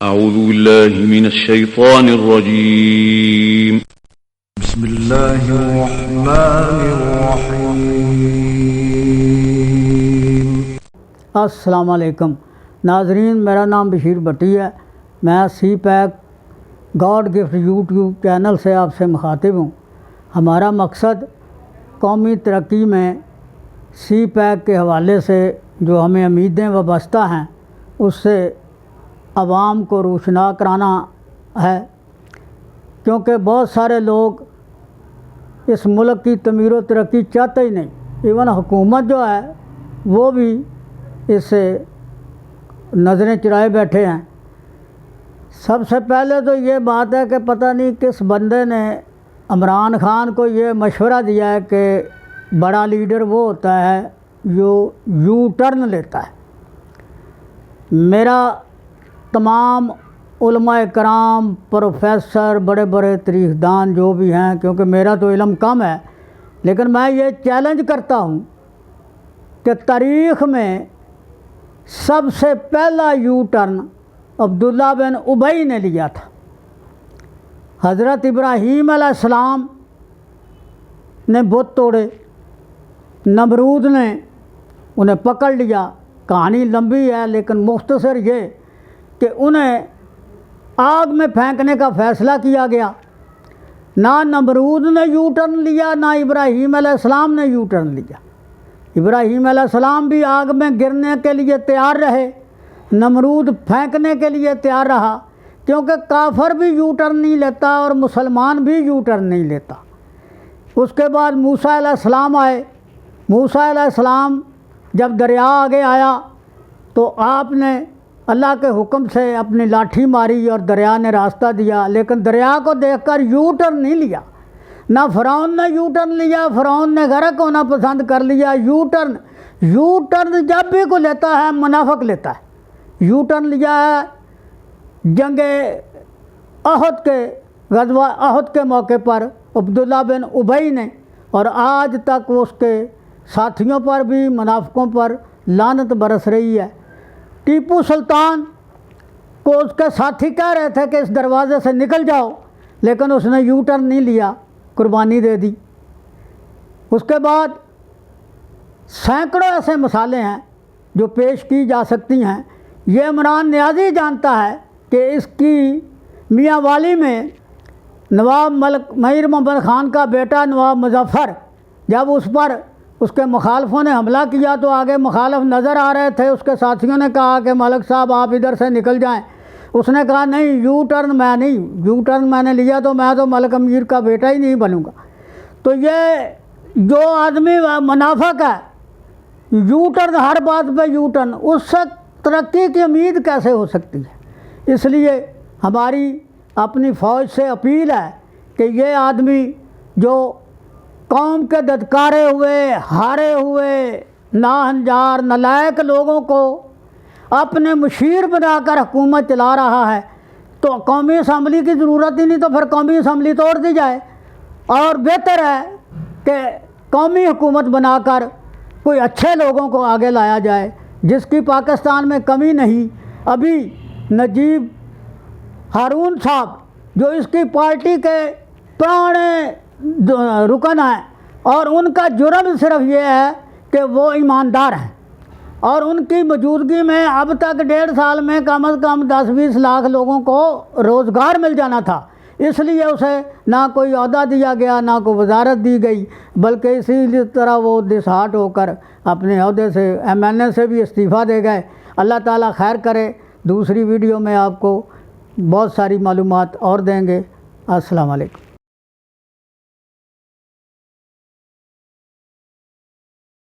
أعوذ بالله من الشيطان الرجيم. بسم الله الرحمن الرحیم. السلام علیکم ناظرین، میرا نام بشیر بٹی ہے. میں سی پیک گاڈ گفٹ یوٹیوب چینل سے آپ سے مخاطب ہوں. ہمارا مقصد قومی ترقی میں سی پیک کے حوالے سے جو ہمیں امیدیں وابستہ ہیں اس سے عوام کو روشنا کرانا ہے، کیونکہ بہت سارے لوگ اس ملک کی تعمیر و ترقی چاہتے ہی نہیں. ایون حکومت جو ہے وہ بھی اس سے نظریں چرائے بیٹھے ہیں. سب سے پہلے تو یہ بات ہے کہ پتہ نہیں کس بندے نے عمران خان کو یہ مشورہ دیا ہے کہ بڑا لیڈر وہ ہوتا ہے جو یو ٹرن لیتا ہے. میرا تمام علماء کرام، پروفیسر، بڑے بڑے تاریخ دان جو بھی ہیں، کیونکہ میرا تو علم کم ہے، لیکن میں یہ چیلنج کرتا ہوں کہ تاریخ میں سب سے پہلا یو ٹرن عبداللہ بن ابی نے لیا تھا. حضرت ابراہیم علیہ السلام نے بت توڑے، نمرود نے انہیں پکڑ لیا. کہانی لمبی ہے لیکن مختصر یہ کہ انہیں آگ میں پھینکنے کا فیصلہ کیا گیا. نہ نمرود نے یو ٹرن لیا، نہ ابراہیم علیہ السلام نے یو ٹرن لیا. ابراہیم علیہ السلام بھی آگ میں گرنے کے لیے تیار رہے، نمرود پھینکنے کے لیے تیار رہا، کیونکہ کافر بھی یو ٹرن نہیں لیتا اور مسلمان بھی یو ٹرن نہیں لیتا. اس کے بعد موسیٰ علیہ السلام آئے. موسیٰ علیہ السلام جب دریا آگے آیا تو آپ نے اللہ کے حکم سے اپنی لاٹھی ماری اور دریا نے راستہ دیا، لیکن دریا کو دیکھ کر یو ٹرن نہیں لیا. نہ فرعون نے یو ٹرن لیا، فرعون نے غرق ہونا پسند کر لیا. یو ٹرن جب بھی کوئی لیتا ہے منافق لیتا ہے. یو ٹرن لیا ہے جنگ احد کے غزوہ احد کے موقع پر عبداللہ بن ابی نے، اور آج تک اس کے ساتھیوں پر بھی منافقوں پر لعنت برس رہی ہے. ٹیپو سلطان کو اس کے ساتھی کہہ رہے تھے کہ اس دروازے سے نکل جاؤ، لیکن اس نے یو ٹرن نہیں لیا، قربانی دے دی. اس کے بعد سینکڑوں ایسے مسالے ہیں جو پیش کی جا سکتی ہیں. یہ عمران نیازی جانتا ہے کہ اس کی میاں والی میں نواب میر محمد خان کا بیٹا نواب مظفر، جب اس پر اس کے مخالفوں نے حملہ کیا تو آگے مخالف نظر آ رہے تھے. اس کے ساتھیوں نے کہا کہ ملک صاحب آپ ادھر سے نکل جائیں. اس نے کہا نہیں، یو ٹرن میں نے لیا تو میں تو ملک امیر کا بیٹا ہی نہیں بنوں گا. تو یہ جو آدمی منافق ہے، یو ٹرن ہر بات پہ یو ٹرن، اس سے ترقی کی امید کیسے ہو سکتی ہے؟ اس لیے ہماری اپنی فوج سے اپیل ہے کہ یہ آدمی جو قوم کے دھتکارے ہوئے، ہارے ہوئے، ناہنجار، نالائق لوگوں کو اپنے مشیر بنا کر حکومت چلا رہا ہے، تو قومی اسمبلی کی ضرورت ہی نہیں، تو پھر قومی اسمبلی توڑ دی جائے. اور بہتر ہے کہ قومی حکومت بنا کر کوئی اچھے لوگوں کو آگے لایا جائے، جس کی پاکستان میں کمی نہیں. ابھی نجیب ہارون صاحب جو اس کی پارٹی کے پرانے رکن ہیں، اور ان کا جرم صرف یہ ہے کہ وہ ایماندار ہیں، اور ان کی موجودگی میں اب تک 1.5 سال میں کم از کم 10-20 لاکھ لوگوں کو روزگار مل جانا تھا. اس لیے اسے نہ کوئی عہدہ دیا گیا، نہ کوئی وزارت دی گئی، بلکہ اسی طرح وہ ڈسہارٹ ہو کر اپنے عہدے سے MNA سے بھی استعفیٰ دے گئے. اللہ تعالیٰ خیر کرے. دوسری ویڈیو میں آپ کو بہت ساری معلومات اور دیں گے. السلام علیکم.